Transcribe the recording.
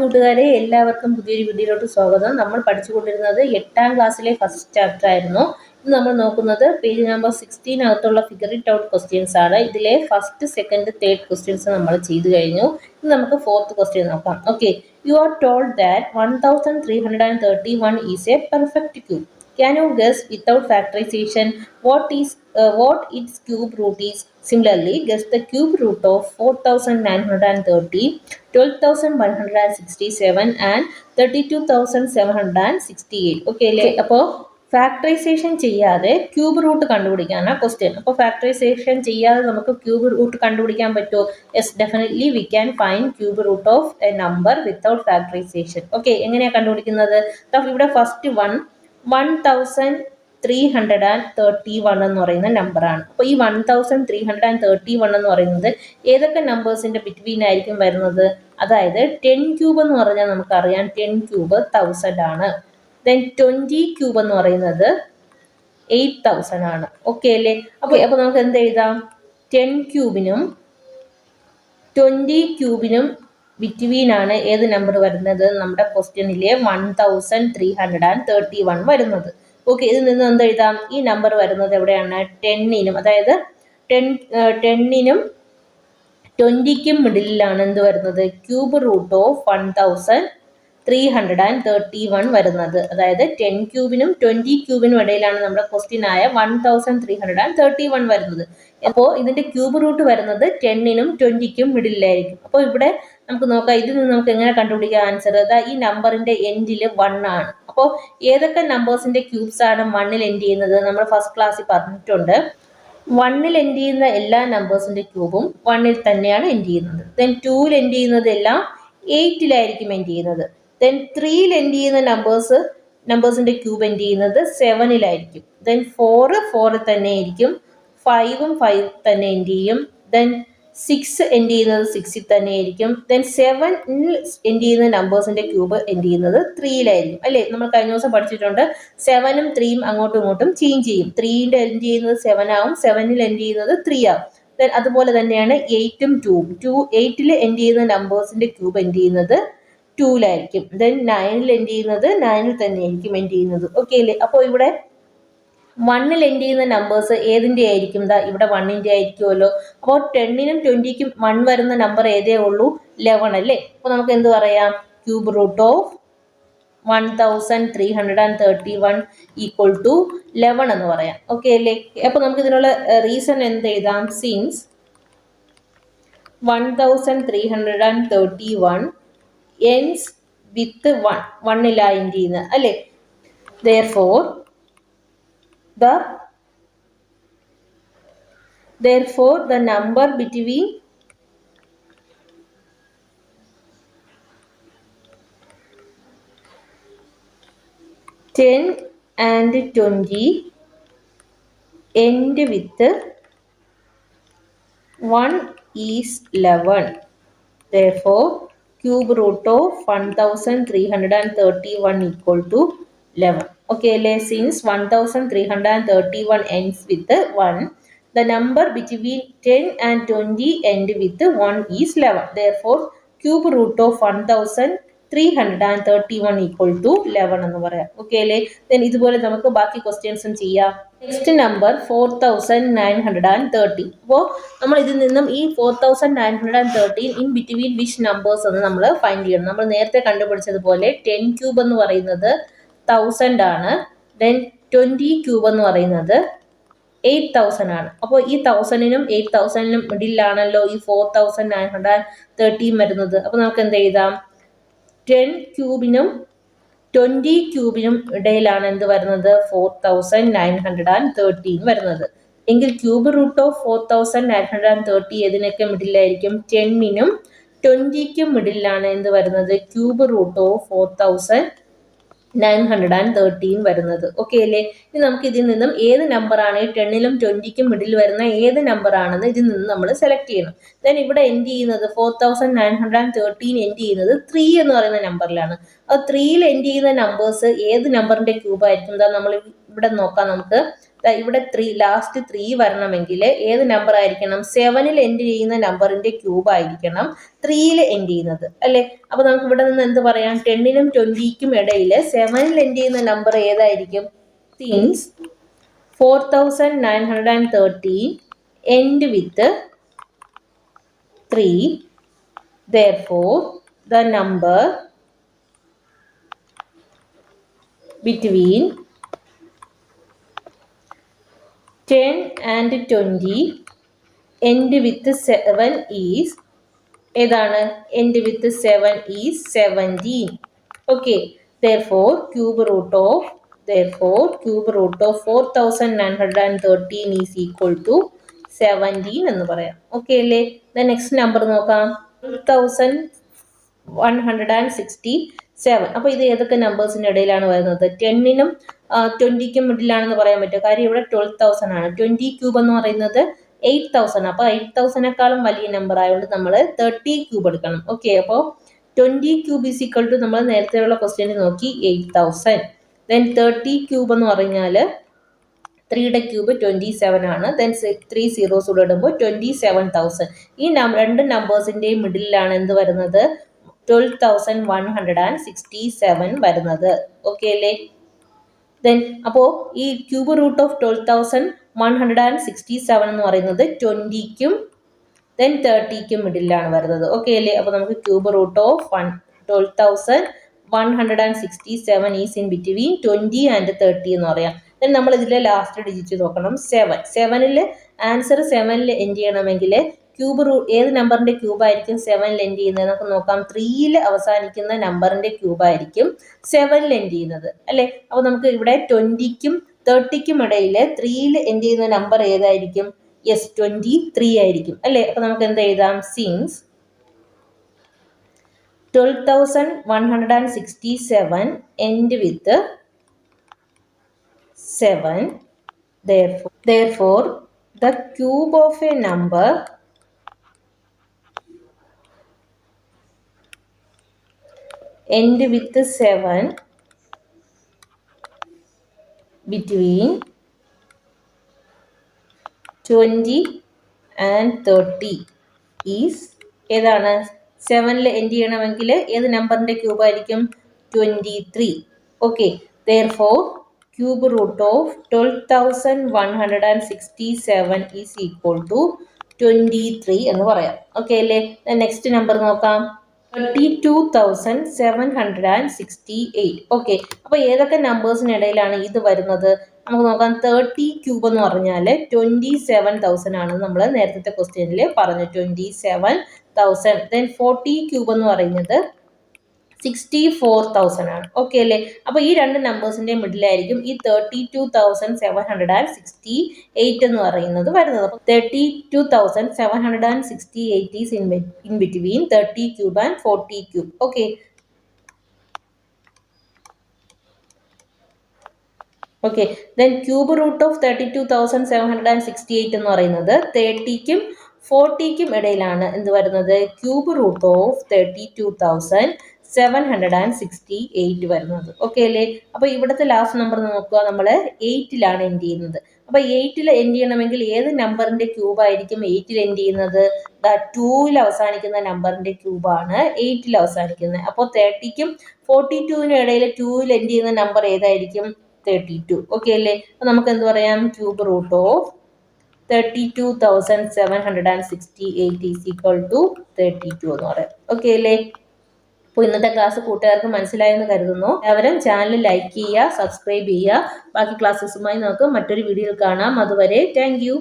കൂട്ടുകാരെ, എല്ലാവർക്കും പുതിയൊരു വീഡിയോയിലോട്ട് സ്വാഗതം. നമ്മൾ പഠിച്ചുകൊണ്ടിരുന്നത് 8ാം ക്ലാസ്സിലെ ഫസ്റ്റ് ചാപ്റ്റർ ആയിരുന്നു. ഇന്ന് നമ്മൾ നോക്കുന്നത് പേജ് നമ്പർ 16 അകത്തുള്ള ഫിഗർ ഇറ്റ് ഔട്ട് ക്വസ്റ്റ്യൻസ് ആണ്. ഇതിലെ ഫസ്റ്റ്, സെക്കൻഡ്, തേർഡ് ക്വസ്റ്റ്യൻസ് നമ്മൾ ചെയ്തു കഴിഞ്ഞു. ഇനി നമുക്ക് ഫോർത്ത് ക്വസ്റ്റ്യൻ നോക്കാം. Okay, you are told that 1331 is A perfect cube. Can you guess without factorization what its cube root is? Similarly, guess the cube root of 4930, 12167 and 32768. Okay, അപ്പോൾ factorisation ചെയ്യാതെ cube root കണ്ടുപിടിക്കാനാണ് question. അപ്പോൾ factorisation ചെയ്യാതെ നമുക്ക് cube root കണ്ടുപിടിക്കാൻ പറ്റുമോ? Yes, definitely we can find cube root of a number without factorisation. Okay, എങ്ങനെയാണ് കണ്ടുപിടിക്കുന്നത്? ഇവിടെ ഫസ്റ്റ് 1331 എന്ന് പറയുന്ന നമ്പറാണ്. അപ്പോൾ ഈ 1331 എന്ന് പറയുന്നത് ഏതൊക്കെ നമ്പേഴ്സിന്റെ ബിറ്റ്വീൻ ആയിരിക്കും വരുന്നത്? അതായത് 10 ക്യൂബ് എന്ന് പറഞ്ഞാൽ നമുക്കറിയാം 10 ക്യൂബ് 1000 ആണ്. ദെൻ 20 ക്യൂബ് എന്ന് പറയുന്നത് 8000 ആണ്. ഓക്കെ അല്ലേ? അപ്പോൾ നമുക്ക് എന്ത് എഴുതാം? 10 ക്യൂബിനും 20 ക്യൂബിനും ബിറ്റ്വീൻ ആണ് ഏത് നമ്പർ വരുന്നത്? നമ്മുടെ ക്വസ്റ്റ്യനിലെ 1331 വരുന്നത്. ഓക്കെ, ഇതിൽ നിന്ന് എന്ത് എഴുതാം? ഈ നമ്പർ വരുന്നത് എവിടെയാണ്? 10നും, അതായത് 10നും 20ക്കും മിഡിലാണ് എന്ത് വരുന്നത്? ക്യൂബ് റൂട്ട് ഓഫ് 1331 വരുന്നത്. അതായത് 10 ക്യൂബിനും 20 ക്യൂബിനും ഇടയിലാണ് നമ്മുടെ ക്വസ്റ്റ്യൻ ആയ 1331 വരുന്നത്. അപ്പോൾ ഇതിന്റെ ക്യൂബ് റൂട്ട് വരുന്നത് 10നും 20ക്കും മിഡിലായിരിക്കും. അപ്പോൾ ഇവിടെ നമുക്ക് നോക്കാം, ഇതിൽ നിന്ന് നമുക്ക് എങ്ങനെ കണ്ടുപിടിക്കാം ആൻസർ? ഈ നമ്പറിന്റെ എൻഡിൽ 1 ആണ്. അപ്പോൾ ഏതൊക്കെ നമ്പേഴ്സിന്റെ ക്യൂബ്സ് ആണ് 1ൽ എൻഡ് ചെയ്യുന്നത്? നമ്മൾ ഫസ്റ്റ് ക്ലാസ്സിൽ പറഞ്ഞിട്ടുണ്ട്. 1ൽ എൻഡ് ചെയ്യുന്ന എല്ലാ നമ്പേഴ്സിന്റെ ക്യൂബും 1ൽ തന്നെയാണ് എൻഡ് ചെയ്യുന്നത്. ദെൻ 2ൽ എൻഡ് ചെയ്യുന്നത് എല്ലാം 8ലായിരിക്കും എൻഡ് ചെയ്യുന്നത്. ദെൻ 3ൽ എൻഡ് ചെയ്യുന്ന നമ്പേഴ്സിന്റെ ക്യൂബ് എൻഡ് ചെയ്യുന്നത് 7ലായിരിക്കും. ദെൻ 4 തന്നെ ആയിരിക്കും. 5ഉം 5 തന്നെ എൻഡ് ചെയ്യും. ദെൻ 6 എൻഡ് ചെയ്യുന്നത് 6ൽ തന്നെ ആയിരിക്കും. ദെൻ 7ൽ എൻഡ് ചെയ്യുന്ന നമ്പേഴ്സിന്റെ ക്യൂബ് എൻഡ് ചെയ്യുന്നത് 3ലായിരിക്കും. അല്ലേ? നമ്മൾ കഴിഞ്ഞ ദിവസം പഠിച്ചിട്ടുണ്ട് 7ഉം 3ഉം അങ്ങോട്ടും ഇങ്ങോട്ടും ചേഞ്ച് ചെയ്യും. 3ന്റെ എൻഡ് ചെയ്യുന്നത് 7 ആവും, 7ൽ എൻഡ് ചെയ്യുന്നത് 3 ആവും. ദെൻ അതുപോലെ തന്നെയാണ് 8ഉം 2ഉം. 8ൽ എൻഡ് ചെയ്യുന്ന നമ്പേഴ്സിന്റെ ക്യൂബ് എൻഡ് ചെയ്യുന്നത് 2ലായിരിക്കും. ദെൻ 9ൽ എൻഡ് ചെയ്യുന്നത് 9ൽ തന്നെ ആയിരിക്കും എൻഡ് ചെയ്യുന്നത്. ഓക്കെ അല്ലേ? അപ്പോൾ ഇവിടെ 1ൽ എൻഡ് ചെയ്യുന്ന നമ്പേഴ്സ് ഏതിന്റെ ആയിരിക്കും? ഇവിടെ 1ന്റെ ആയിരിക്കുമല്ലോ. അപ്പോൾ 10നും 20ക്കും 1 വരുന്ന നമ്പർ ഏതേ ഉള്ളൂ? 11 അല്ലേ? അപ്പോൾ നമുക്ക് എന്ത് പറയാം? Cube root of 1331 equal to 11 എന്ന് പറയാം. ഓക്കെ അല്ലേ? അപ്പോൾ നമുക്ക് ഇതിനുള്ള റീസൺ എന്ത് എഴുതാം? സിൻസ് 1331 ends with 1ലാ എൻഡ് ചെയ്യുന്നത് അല്ലേ? Therefore the number between 10 and 20 end with 1 is 11. Therefore cube root of 1331 equal to 11. Okay, since 1331 ends with 1, the number between 10 and 20 end with 1 is 11. Therefore cube root of 1331 equal to 11 എന്ന് പറയാം. Okay അല്ലേ? Then ഇതുപോലെ നമുക്ക് ബാക്കി ക്വസ്റ്റ്യൻസും ചെയ്യാം. Next number 4930. അപ്പോൾ നമ്മൾ ഇതിൽ നിന്നും ഈ 4930 ഇൻ ബിറ്റ്വീൻ വിച്ച് നമ്പേഴ്സ് എന്ന് നമ്മൾ ഫൈൻഡ് ചെയ്യണം. നമ്മൾ നേരത്തെ കണ്ടുപിടിച്ചതുപോലെ 10 ക്യൂബ് എന്ന് പറയുന്നത് 1000 ആണ്. ദെൻ 20 ക്യൂബ് എന്ന് പറയുന്നത് 8000 ആണ്. അപ്പോൾ ഈ 1000നും 8000നും മിഡിലാണല്ലോ ഈ 4930 വരുന്നത്. അപ്പോൾ നമുക്ക് എന്ത് എഴുതാം? 10 ക്യൂബിനും 20 ക്യൂബിനും ഇടയിലാണ് എന്ത് വരുന്നത്? 4930 വരുന്നത്. എങ്കിൽ ക്യൂബ് റൂട്ട് ഓഫ് 4930 ഏതിനൊക്കെ മിഡിലായിരിക്കും? 10നും 20ക്കും മിഡിലാണ് എന്ത് വരുന്നത്? ക്യൂബ് റൂട്ട് ഓഫ് 4930 വരുന്നത്. ഓക്കെ അല്ലേ? ഇനി നമുക്ക് ഇതിൽ നിന്നും ഏത് നമ്പറാണ് 10നും 20ക്കും മിഡിൽ വരുന്ന ഏത് നമ്പർ ആണെന്ന് ഇതിൽ നിന്ന് നമ്മൾ സെലക്ട് ചെയ്യണം. ദെൻ ഇവിടെ എൻഡ് ചെയ്യുന്നത് 4930 എൻഡ് ചെയ്യുന്നത് 3 എന്ന് പറയുന്ന നമ്പറിലാണ്. അപ്പോൾ 3ൽ എൻഡ് ചെയ്യുന്ന നമ്പേഴ്സ് ഏത് നമ്പറിന്റെ ക്യൂബ് ആയിരിക്കും? നമ്മൾ ഇവിടെ നോക്കാം. നമുക്ക് ഇവിടെ ലാസ്റ്റ് 3 വരണമെങ്കിൽ ഏത് നമ്പർ ആയിരിക്കണം? 7ൽ എൻഡ് ചെയ്യുന്ന നമ്പറിന്റെ ക്യൂബ് ആയിരിക്കണം 3ൽ എൻഡ് ചെയ്യുന്നത് അല്ലെ. അപ്പൊ നമുക്ക് ഇവിടെ നിന്ന് എന്ത് പറയാം? 10നും 20ക്കും ഇടയിൽ 7ൽ എൻഡ് ചെയ്യുന്ന നമ്പർ ഏതായിരിക്കും? Since 4913 end with 3, therefore the number between 10 and 20 end with 7 is ഏതാണ്? end with 7 is 17. Okay, therefore cube root of 4913 is equal to 17 എന്ന് പറയാം. ഓക്കെ അല്ലേ? നെക്സ്റ്റ് നമ്പർ നോക്കാം. 1,167. അപ്പൊ ഇത് ഏതൊക്കെ നമ്പേഴ്സിന്റെ ഇടയിലാണ് വരുന്നത്? 10നും 20ക്കും മിഡിലാണെന്ന് പറയാൻ പറ്റും. കാര്യം ഇവിടെ 12,000 ആണ്. 20 ക്യൂബ് എന്ന് പറയുന്നത് 8,000. അപ്പൊ 8,000നെക്കാളും വലിയ നമ്പർ ആയതുകൊണ്ട് നമ്മൾ 30 ക്യൂബ് എടുക്കണം. ഓക്കെ, അപ്പോൾ 20 ക്യൂബ് ഈസ് ഈക്വൽ ടു നമ്മൾ നേരത്തെയുള്ള ക്വസ്റ്റ്യനിൽ നോക്കി 8,000. ദെൻ 30 ക്യൂബ് എന്ന് പറഞ്ഞാൽ 3യുടെ ക്യൂബ് 27 ആണ്. ദെൻ 3 സീറോസ് കൂടെ ഇടുമ്പോൾ 27,000. ഈ രണ്ട് നമ്പേഴ്സിന്റെയും മിഡിലാണ് എന്ത് വരുന്നത്? 12,167 വരുന്നത്. ഓക്കെ അല്ലേ? ദെൻ അപ്പോൾ ഈ ക്യൂബ് റൂട്ട് ഓഫ് 12,167 എന്ന് പറയുന്നത് 20ക്കും ദെൻ 30ക്കും മിഡിലാണ് വരുന്നത്. ഓക്കെ അല്ലേ? അപ്പോൾ നമുക്ക് cube root of 12,167 is in between 20 and 30 എന്ന് പറയാം. ദെൻ നമ്മൾ ഇതിലെ ലാസ്റ്റ് ഡിജിറ്റ് നോക്കണം. 7ൽ ആൻസർ 7ൽ എൻഡ് ചെയ്യണമെങ്കിൽ ക്യൂബ് ഏത് നമ്പറിന്റെ ക്യൂബ് ആയിരിക്കും 7ൽ എൻഡ് ചെയ്യുന്നത്? നമുക്ക് നോക്കാം. 3ൽ അവസാനിക്കുന്ന നമ്പറിന്റെ ക്യൂബ് ആയിരിക്കും 7ൽ എൻഡ് ചെയ്യുന്നത് അല്ലെ. അപ്പോൾ നമുക്ക് ഇവിടെ 20ക്കും 30ക്കും ഇടയിൽ 3ൽ എൻഡ് ചെയ്യുന്ന നമ്പർ ഏതായിരിക്കും? യെസ്, 23 ആയിരിക്കും അല്ലെ. അപ്പൊ നമുക്ക് എന്ത് എഴുതാം? Since 12,167 end with 7, therefore the cube of a number end with 7 between 20 and 30 is ഏതാണ്? 7ൽ എൻഡ് ചെയ്യണമെങ്കിൽ ഏത് നമ്പറിന്റെ ക്യൂബ് ആയിരിക്കും? 23. Okay, therefore cube root of 12,167 is equal to 23 എന്ന് പറയാം. ഓക്കെ അല്ലേ? നെക്സ്റ്റ് നമ്പർ നോക്കാം. 32,768. ഓക്കെ, അപ്പൊ ഏതൊക്കെ നമ്പേഴ്സിനിടയിലാണ് ഇത് വരുന്നത്? നമുക്ക് നോക്കാം. 30 ക്യൂബ് എന്ന് പറഞ്ഞാൽ 27,000 ആണ്. നമ്മൾ നേരത്തെ ക്വസ്റ്റ്യനിൽ പറഞ്ഞു 27,000. ദെൻ 40 ക്യൂബ് എന്ന് പറയുന്നത് 64,000 ആണ്. ഓക്കെ അല്ലേ? അപ്പൊ ഈ രണ്ട് നമ്പേഴ്സിന്റെ മിഡിലായിരിക്കും ഈ 32,768 എന്ന് പറയുന്നത് വരുന്നത്. അപ്പൊ 32,768 is in between 30 cube and 40 cube. Okay, okay. Then cube root of 32,768 എന്ന് പറയുന്നത് 30ക്കും 40ക്കും ഇടയിലാണ് എന്ത് വരുന്നത്? ക്യൂബ് റൂട്ട് ഓഫ് 32,768 വരുന്നത്. ഓക്കെ അല്ലേ? അപ്പൊ ഇവിടുത്തെ ലാസ്റ്റ് നമ്പർ നോക്കുക. നമ്മൾ 8ലാണ് എൻഡ് ചെയ്യുന്നത്. അപ്പൊ 8ൽ എൻഡ് ചെയ്യണമെങ്കിൽ ഏത് നമ്പറിന്റെ ക്യൂബ് ആയിരിക്കും 8ൽ എൻഡ് ചെയ്യുന്നത്? 2ൽ അവസാനിക്കുന്ന നമ്പറിന്റെ ക്യൂബാണ് 8ൽ അവസാനിക്കുന്നത്. അപ്പോൾ 30ക്കും 42നും ഇടയിൽ 2ൽ എൻഡ് ചെയ്യുന്ന നമ്പർ ഏതായിരിക്കും? 32. ഓക്കെ അല്ലേ? അപ്പൊ നമുക്ക് എന്ത് പറയാം? Cube root of 32,768 is equal to 32 എന്ന് പറയാം. ഓക്കെ അല്ലേ? അപ്പോൾ ഇന്നത്തെ ക്ലാസ് കൂട്ടുകാർക്ക് മനസ്സിലായെന്ന് കരുതുന്നു. എല്ലാവരും ചാനൽ ലൈക്ക് ചെയ്യുക, സബ്സ്ക്രൈബ് ചെയ്യുക. ബാക്കി ക്ലാസ്സസുമായി നമുക്ക് മറ്റൊരു വീഡിയോയിൽ കാണാം. അതുവരെ താങ്ക് യു.